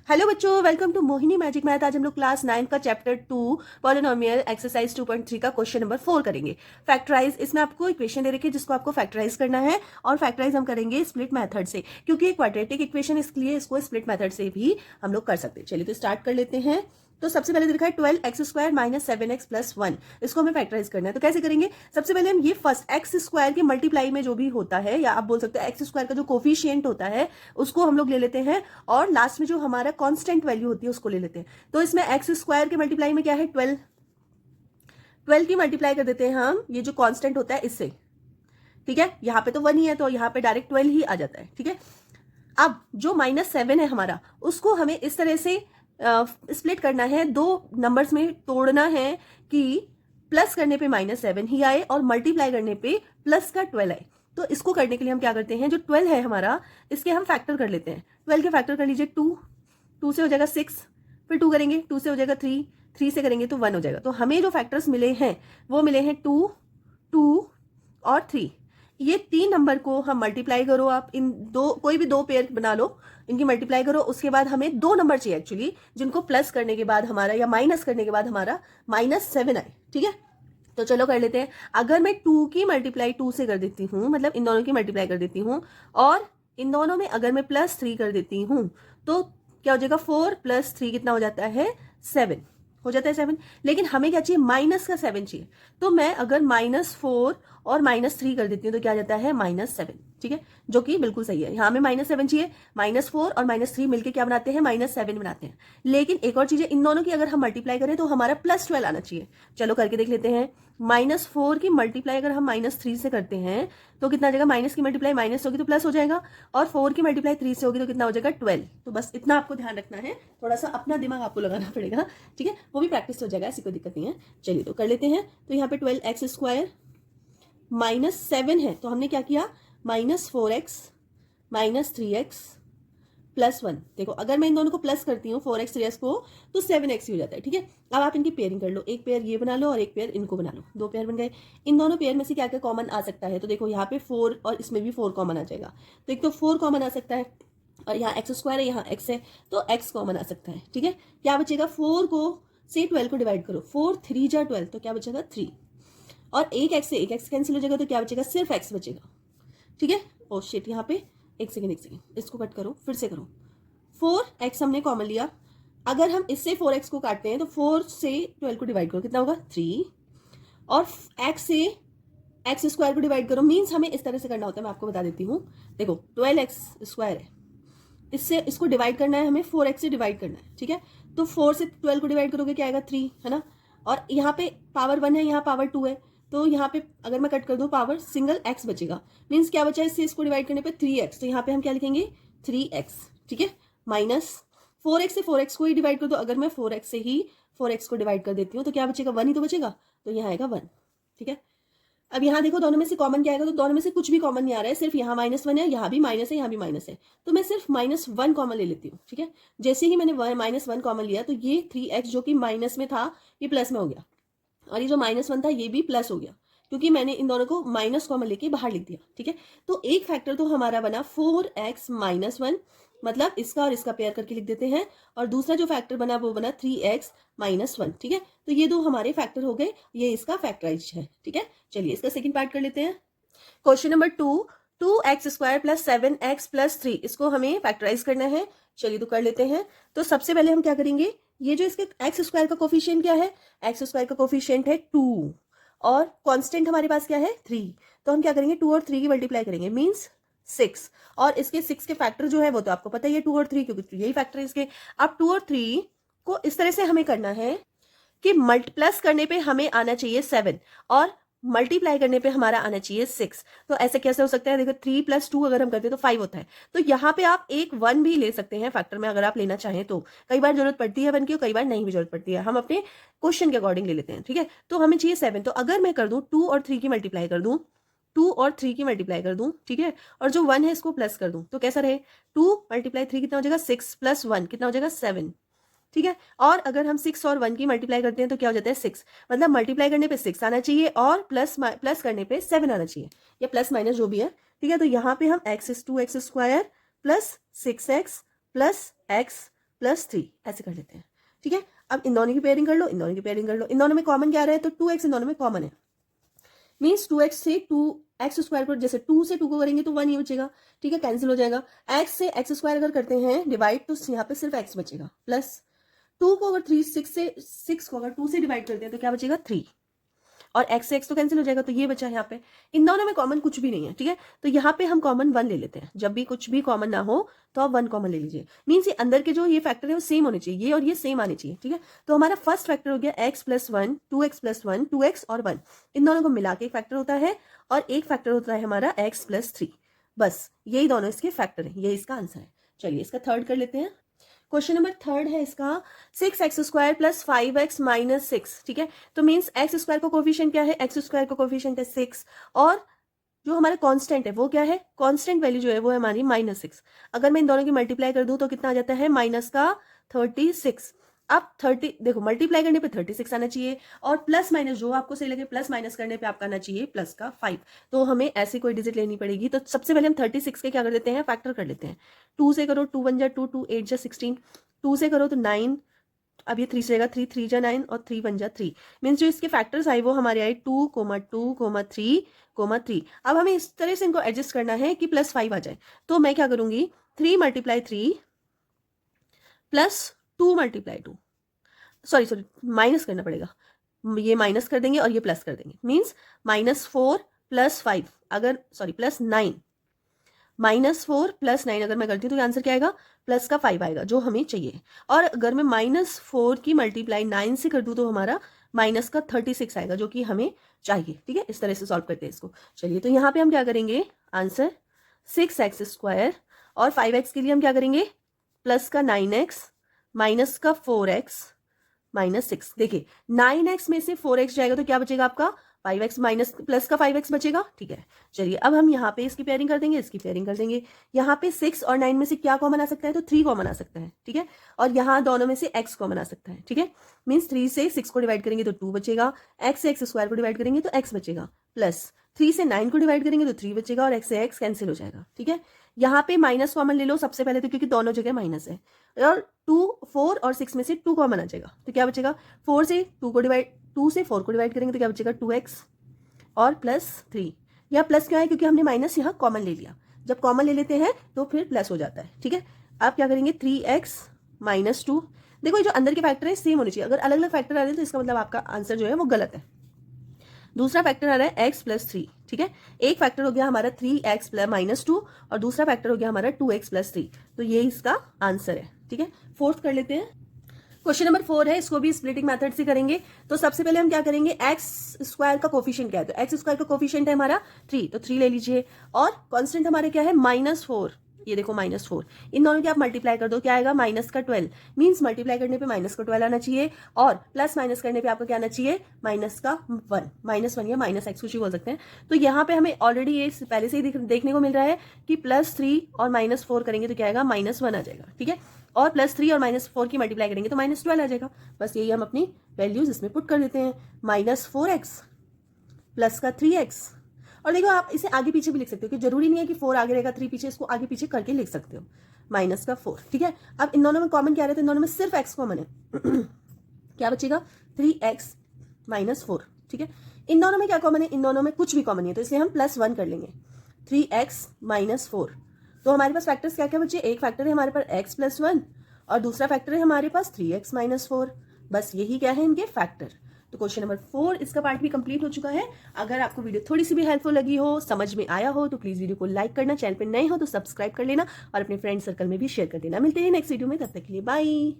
Hello बच्चों, welcome to Mohini magic math. आज हम लोग क्लास 9 का चैप्टर 2 पॉलिनोमियल एक्सरसाइज 2.3 का क्वेश्चन नंबर 4 करेंगे। फैक्टराइज, इसमें आपको इक्वेशन दे रखी है जिसको आपको फैक्टराइज करना है और फैक्टराइज हम करेंगे स्प्लिट मेथड से, क्योंकि क्वाड्रेटिक इक्वेशन इसलिए इसको स्प्लिट मेथड से भी हम लोग कर सकते हैं। चलिए तो स्टार्ट कर लेते हैं। तो सबसे पहले दिखा है 12x² माइनस 7x प्लस 1, इसको हमें फैक्टराइज करना है। तो कैसे करेंगे? सबसे पहले हम ये फर्स्ट एक्स स्क्वायर के मल्टीप्लाई में जो भी होता है, या आप बोल सकते हैं एक्स स्क्वायर का जो कोफिशिएंट होता है उसको हम लोग ले लेते हैं, और लास्ट में जो हमारा कांस्टेंट वैल्यू होती है उसको ले लेते हैं। तो इसमें एक्स स्क्वायर के मल्टीप्लाई में क्या है? 12 की मल्टीप्लाई कर देते हैं हम ये जो कांस्टेंट होता है इससे। ठीक है, यहाँ पे तो 1 ही है तो यहाँ पे डायरेक्ट 12 ही आ जाता है। ठीक है, अब जो -7 है हमारा, उसको हमें इस तरह से स्प्लिट करना है, दो नंबर्स में तोड़ना है कि प्लस करने पे -7 ही आए और मल्टीप्लाई करने पे प्लस का 12 आए। तो इसको करने के लिए हम क्या करते हैं, जो 12 है हमारा, इसके हम फैक्टर कर लेते हैं। 12 के फैक्टर कर लीजिए 2 से हो जाएगा 6, फिर 2 करेंगे 2 से हो जाएगा 3 से करेंगे तो 1 हो जाएगा। तो हमें जो फैक्टर्स मिले हैं वो मिले हैं 2, 2 और 3। ये 3 नंबर को हम मल्टीप्लाई करो, आप इन दो कोई भी दो पेयर बना लो, इनकी मल्टीप्लाई करो। उसके बाद हमें 2 नंबर चाहिए एक्चुअली, जिनको प्लस करने के बाद हमारा या माइनस करने के बाद हमारा -7 आए। ठीक है, तो चलो कर लेते हैं। अगर मैं 2 की मल्टीप्लाई 2 से कर देती हूँ, मतलब इन दोनों की मल्टीप्लाई कर देती हूँ, और इन दोनों में अगर मैं +3 कर देती हूँ तो क्या हो जाएगा? 4 + 3 कितना हो जाता है? 7 हो जाता है 7। लेकिन हमें क्या चाहिए? माइनस का 7 चाहिए। तो मैं अगर -4 और -3 कर देती हूँ तो क्या आ जाता है? -7। ठीक है, जो कि बिल्कुल सही है। यहाँ में -7 चाहिए, -4 और -3 मिलके क्या बनाते हैं? -7 बनाते हैं। लेकिन एक और चीज है, इन दोनों की अगर हम मल्टीप्लाई करें तो हमारा +12 आना चाहिए। चलो करके देख लेते हैं। -4 की मल्टीप्लाई अगर हम -3 से करते हैं तो कितना आ जाएगा? माइनस की मल्टीप्लाई माइनस होगी तो प्लस हो जाएगा, और 4 की मल्टीप्लाई 3 से होगी तो कितना हो जाएगा? 12। तो बस इतना आपको ध्यान रखना है, थोड़ा सा अपना दिमाग आपको लगाना पड़ेगा। ठीक है, वो भी प्रैक्टिस हो जाएगा, ऐसी कोई दिक्कत नहीं है। चलिए तो कर लेते हैं। तो यहाँ पे 12x² -7 है, तो हमने क्या किया? -4x -3x +1। देखो अगर मैं इन दोनों को प्लस करती हूँ 4x 3x को, तो 7x ही हो जाता है। ठीक है, अब आप इनकी पेयरिंग कर लो, एक पेयर ये बना लो और एक पेयर इनको बना लो, 2 पेयर बन गए। इन दोनों पेयर में से क्या क्या कॉमन आ सकता है? तो देखो यहाँ पे 4 और इसमें भी 4 कॉमन आ जाएगा। तो एक तो 4 कॉमन आ सकता है, और यहाँ x² है, यहाँ x है, तो x कॉमन आ सकता है। ठीक है, क्या बचेगा? 4 को से 12 को डिवाइड करो, 4 3 जा 12, तो क्या बचेगा? 3, और एक x से एक x कैंसिल हो जाएगा, तो क्या बचेगा? सिर्फ x बचेगा। ठीक है, ओ शिट, यहाँ पे एक सेकेंड, इसको कट करो, फिर से करो। 4x हमने कॉमन लिया, अगर हम इससे 4x को काटते हैं तो 4 से 12 को डिवाइड करो, कितना होगा? 3, और x से x² को डिवाइड करो। मींस हमें इस तरह से करना होता है, मैं आपको बता देती हूँ। देखो 12x² है, इससे इसको डिवाइड करना है हमें, 4x से डिवाइड करना है। ठीक है, तो 4 से 12 को डिवाइड करोगे क्या आएगा? 3, है ना। और यहाँ पे पावर 1 है, यहाँ पावर 2 है, तो यहाँ पे अगर मैं कट कर दूं पावर, सिंगल x बचेगा। मीन्स क्या बचा है? इससे इसको डिवाइड करने पे 3x, तो यहाँ पे हम क्या लिखेंगे? 3x। ठीक है, माइनस 4x से 4x को ही डिवाइड कर दो। अगर मैं 4x से ही 4x को डिवाइड कर देती हूँ तो क्या बचेगा? 1 ही तो बचेगा, तो यहाँ आएगा 1। ठीक है, अब यहाँ देखो दोनों में से कॉमन क्या आएगा? तो दोनों में से कुछ भी कॉमन नहीं आ रहा है, सिर्फ यहाँ -1 है, यहाँ भी माइनस है, यहाँ भी माइनस है, तो मैं सिर्फ -1 कॉमन ले लेती हूँ। ठीक है, जैसे ही मैंने -1 कॉमन लिया तो ये 3x जो कि माइनस में था ये प्लस में हो गया, और ये जो -1 था ये भी प्लस हो गया, क्योंकि मैंने इन दोनों को माइनस कॉमन लेके बाहर लिख दिया। ठीक है, तो एक फैक्टर तो हमारा बना 4x -1, मतलब इसका और इसका पेयर करके लिख देते हैं, और दूसरा जो फैक्टर बना वो बना 3x -1। ठीक है, तो ये दो हमारे फैक्टर हो गए, ये इसका फैक्टराइज है। ठीक है, चलिए इसका सेकंड पार्ट कर लेते हैं। क्वेश्चन नंबर 2, 2x² + 7x + 3, इसको हमें फैक्टराइज करना है। चलिए तो कर लेते हैं। तो सबसे पहले हम क्या करेंगे, ये जो इसके x² का कोफिशिएंट क्या है? x² का कोफिशिएंट है 2, और कांस्टेंट हमारे पास क्या है? 3। तो हम क्या करेंगे? 2 और 3 की मल्टीप्लाई करेंगे, मींस 6, और इसके 6 के फैक्टर जो है वो तो आपको पता ही है, 2 और 3, क्योंकि यही फैक्टर है इसके। अब 2 और 3 को इस तरह से हमें करना है कि प्लस करने पे हमें आना चाहिए 7, और मल्टीप्लाई करने पे हमारा आना चाहिए 6। तो ऐसे कैसे हो सकता है? देखो 3 + 2 अगर हम करते हैं तो 5 होता है, तो यहाँ पे आप एक 1 भी ले सकते हैं फैक्टर में, अगर आप लेना चाहें तो। कई बार जरूरत पड़ती है 1 की, और कई बार नहीं भी जरूरत पड़ती है, हम अपने क्वेश्चन के अकॉर्डिंग ले लेते हैं। ठीक है, तो हमें चाहिए 7, तो अगर मैं कर दूं 2 और 3 की मल्टीप्लाई कर दूं, 2 और 3 की मल्टीप्लाई कर दूं, ठीक है, और जो 1 है इसको प्लस कर दूं, तो कैसा रहे? 2 × 3 कितना हो जाएगा? 6 + 1 कितना हो जाएगा? 7। ठीक है, और अगर हम 6 और 1 की मल्टीप्लाई करते हैं तो क्या हो जाता है? 6, मतलब मल्टीप्लाई करने पे 6 आना चाहिए और प्लस करने पे 7 आना चाहिए, या प्लस माइनस जो भी है। ठीक है, तो यहाँ पे हम x is 2x² + 6x + x +3 ऐसे कर लेते हैं, ठीक है। अब इन दोनों की पेयरिंग कर लो, इन दोनों की पेयरिंग कर लो, इन दोनों में कॉमन क्या रहा है, तो 2x इन दोनों में कॉमन है, मीन्स 2x से 2x² को, जैसे 2 से 2 को करेंगे तो 1 ही बचेगा, ठीक है, कैंसिल हो जाएगा। x से x² अगर करते हैं डिवाइड तो यहाँ पे सिर्फ x बचेगा, प्लस 2 को अगर 6 को अगर 2 से डिवाइड करते हैं तो क्या बचेगा 3, और x से x तो कैंसिल हो जाएगा, तो ये बचा यहाँ पे। इन दोनों में कॉमन कुछ भी नहीं है, ठीक है, तो यहाँ पे हम कॉमन 1 ले लेते हैं। जब भी कुछ भी कॉमन ना हो तो आप 1 कॉमन ले लीजिए, मीन्स ये अंदर के जो ये फैक्टर है वो सेम होने चाहिए, ये और ये सेम आने चाहिए, ठीक है। तो हमारा फर्स्ट फैक्टर हो गया x + 1, 2x + 1, 2x और 1, इन दोनों को मिला के एक फैक्टर होता है, और एक फैक्टर होता है हमारा x + 3, बस यही दोनों इसके फैक्टर है, ये इसका आंसर है। चलिए इसका थर्ड कर लेते हैं। क्वेश्चन नंबर थर्ड है इसका 6x² + 5x - 6, ठीक है। तो मीन्स x² का कोफिशिएंट क्या है, x² का कोफिशिएंट है 6, और जो हमारा कांस्टेंट है वो क्या है, कांस्टेंट वैल्यू जो है वो है हमारी -6। अगर मैं इन दोनों की मल्टीप्लाई कर दूं तो कितना आ जाता है, -36। अब 30 देखो, मल्टीप्लाई करने पे 36 आना चाहिए, और प्लस माइनस जो आपको सही लगे, प्लस माइनस करने पे आपका आना चाहिए प्लस का 5। तो हमें ऐसी कोई डिजिट लेनी पड़ेगी, तो सबसे पहले हम 36 के क्या कर देते हैं, फैक्टर कर लेते हैं। 2 से करो, 2 1 जा 2, 2 8 जा 16, 2 से करो तो 9, अब ये 3 से जाएगा, 3 3 जा 9 और 3 1 जा 3, मीन्स जो इसके फैक्टर्स आए वो हमारे आए 2, 2, 3, 3। अब हमें इस तरह से इनको एडजस्ट करना है कि +5 आ जाए, तो मैं क्या करूंगी, 3 × 3 + 2 × 2, सॉरी माइनस करना पड़ेगा, ये माइनस कर देंगे और ये प्लस कर देंगे, मीन्स -4 + 5 अगर +9, -4 + 9 अगर मैं करती हूँ तो आंसर क्या आएगा, प्लस का 5 आएगा जो हमें चाहिए। और अगर मैं -4 की मल्टीप्लाई 9 से कर दूँ तो हमारा माइनस का 36 आएगा जो कि हमें चाहिए, ठीक है। इस तरह से सॉल्व करते हैं इसको। चलिए तो यहाँ पे हम क्या करेंगे, आंसर 6x² और 5x के लिए हम क्या करेंगे, प्लस का 9x माइनस का 4x -6। देखिए 9x में से 4x जाएगा तो क्या बचेगा आपका, 5x माइनस प्लस का 5x बचेगा, ठीक है। चलिए अब हम यहाँ पे इसकी पेयरिंग कर देंगे, इसकी पेयरिंग कर देंगे। यहाँ पे 6 और 9 में से क्या कॉमन आ सकता है, तो 3 कॉमन आ सकता है, ठीक है। और यहाँ दोनों में से x कॉमन आ सकता है, ठीक है, मीन्स 3 से 6 को डिवाइड करेंगे तो 2 बचेगा, x से x² को डिवाइड करेंगे तो x बचेगा, प्लस 3 से 9 को डिवाइड करेंगे तो 3 बचेगा, और x से x कैंसिल हो जाएगा, ठीक है। यहाँ पे माइनस कॉमन ले लो सबसे पहले, तो क्योंकि दोनों जगह माइनस है, और 2 4 और 6 में से 2 कॉमन आ जाएगा, तो क्या बचेगा, 2 से 4 को डिवाइड करेंगे तो क्या बचेगा 2x और +3। यह प्लस क्यों है, क्योंकि हमने माइनस यहाँ कॉमन ले लिया, जब कॉमन ले लेते हैं तो फिर प्लस हो जाता है, ठीक है। आप क्या करेंगे, 3x - 2, देखो ये जो अंदर के फैक्टर है सेम होने चाहिए, अगर अलग अलग फैक्टर आ रहे हैं तो इसका मतलब आपका आंसर जो है वो गलत है। दूसरा फैक्टर आ रहा है x + 3, ठीक है। एक फैक्टर हो गया हमारा 3x - 2 और दूसरा फैक्टर हो गया हमारा 2x + 3, तो ये इसका आंसर है, ठीक है। फोर्थ कर लेते हैं। क्वेश्चन नंबर 4 है, इसको भी स्प्लिटिंग मेथड से करेंगे। तो सबसे पहले हम क्या करेंगे, x² का कोफिशिएंट क्या है, तो x² का कोफिशिएंट है हमारा 3, तो 3 ले लीजिए, और कांस्टेंट हमारे क्या है -4, ये देखो -4, इन दोनों की आप मल्टीप्लाई कर दो, क्या आएगा -12, मीन्स मल्टीप्लाई करने पे -12 आना चाहिए, और प्लस माइनस करने पे आपको क्या आना चाहिए, -1 या -x कुछ भी बोल सकते हैं। तो यहाँ पे हमें ऑलरेडी ये पहले से ही देखने को मिल रहा है कि +3 और -4 करेंगे तो क्या आएगा, -1 आ जाएगा, ठीक है। और +3 और -4 की मल्टीप्लाई करेंगे तो -12 आ जाएगा, बस यही हम अपनी वैल्यूज इसमें पुट कर देते हैं, -4x प्लस का 3x, और देखो आप इसे आगे पीछे भी लिख सकते हो, कि जरूरी नहीं है कि 4 आगे रहेगा 3 पीछे, इसको आगे पीछे करके लिख सकते हो, -4, ठीक है। अब इन दोनों में कॉमन क्या रहता है, इन दोनों में सिर्फ x कॉमन है क्या बचेगा, 3x - 4, ठीक है। इन दोनों में क्या कॉमन है, इन दोनों में कुछ भी कॉमन नहीं है, तो इसलिए हम +1 कर लेंगे, 3x - 4। तो हमारे पास फैक्टर्स क्या क्या बचे, एक फैक्टर है हमारे पास x + 1 और दूसरा फैक्टर है हमारे पास 3x - 4, बस यही क्या है इनके फैक्टर। तो क्वेश्चन नंबर 4 इसका पार्ट भी कंप्लीट हो चुका है। अगर आपको वीडियो थोड़ी सी भी हेल्पफुल लगी हो, समझ में आया हो, तो प्लीज वीडियो को लाइक करना, चैनल पे नए हो तो सब्सक्राइब कर लेना और अपने फ्रेंड सर्कल में भी शेयर कर देना। मिलते हैं नेक्स्ट वीडियो में, तब तक के लिए बाय।